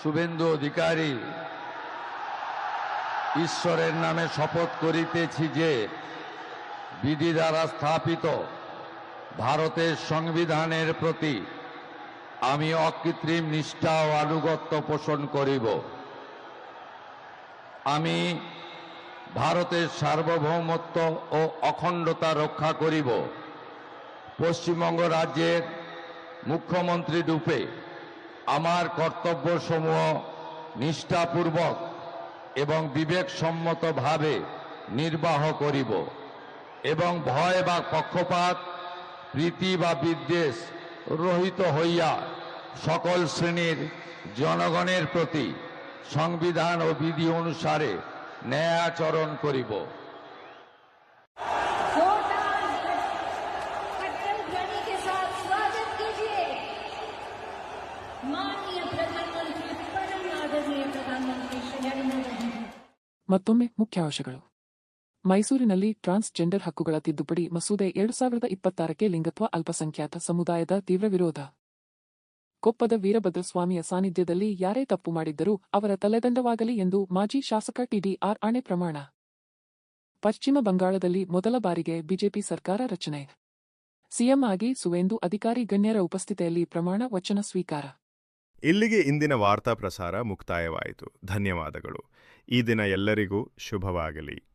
শুভেন্দু অধিকারী ঈশ্বরের নামে শপথ করিতেছি যে বিধি দ্বারা স্থাপিত ভারতের সংবিধানের প্রতি আমি অকৃত্রিম নিষ্ঠা ও আনুগত্য পোষণ করিব। আমি ভারতের সার্বভৌমত্ব ও অখণ্ডতা রক্ষা করিব। পশ্চিমবঙ্গ রাজ্যের মুখ্যমন্ত্রী রূপে আমার কর্তব্যসমূহ নিষ্ঠাপূর্বক এবং বিবেকসম্মতভাবে নির্বাহ করিব এবং ভয় বা পক্ষপাত, প্রীতি বা বিদ্বেষ রহিত হইয়া সকল শ্রেণীর জনগণের প্রতি সংবিধান ও বিধি অনুসারে ন্যায় আচরণ করিব। ಮತ್ತೊಮ್ಮೆ ಮುಖ್ಯಾಂಶಗಳು. ಮೈಸೂರಿನಲ್ಲಿ ಟ್ರಾನ್ಸ್ಜೆಂಡರ್ ಹಕ್ಕುಗಳ ತಿದ್ದುಪಡಿ ಮಸೂದೆ 2026ಕ್ಕೆ ಲಿಂಗತ್ವ ಅಲ್ಪಸಂಖ್ಯಾತ ಸಮುದಾಯದ ತೀವ್ರ ವಿರೋಧ. ಕೊಪ್ಪದ ವೀರಭದ್ರಸ್ವಾಮಿಯ ಸಾನ್ನಿಧ್ಯದಲ್ಲಿ ಯಾರೇ ತಪ್ಪು ಮಾಡಿದ್ದರೂ ಅವರ ತಲೆದಂಡವಾಗಲಿ ಎಂದು ಮಾಜಿ ಶಾಸಕ ಟಿಡಿಆರ್ ಆಣೆ ಪ್ರಮಾಣ. ಪಶ್ಚಿಮ ಬಂಗಾಳದಲ್ಲಿ ಮೊದಲ ಬಾರಿಗೆ ಬಿಜೆಪಿ ಸರ್ಕಾರ ರಚನೆ. ಸಿಎಂ ಆಗಿ ಸುವೇಂದು ಅಧಿಕಾರಿ ಗಣ್ಯರ ಉಪಸ್ಥಿತಿಯಲ್ಲಿ ಪ್ರಮಾಣ ವಚನ ಸ್ವೀಕಾರ. ಇಲ್ಲಿಗೆ ಇಂದಿನ ವಾರ್ತಾ ಪ್ರಸಾರ ಮುಕ್ತಾಯವಾಯಿತು. ಧನ್ಯವಾದಗಳು. ಈ ದಿನ ಎಲ್ಲರಿಗೂ ಶುಭವಾಗಲಿ.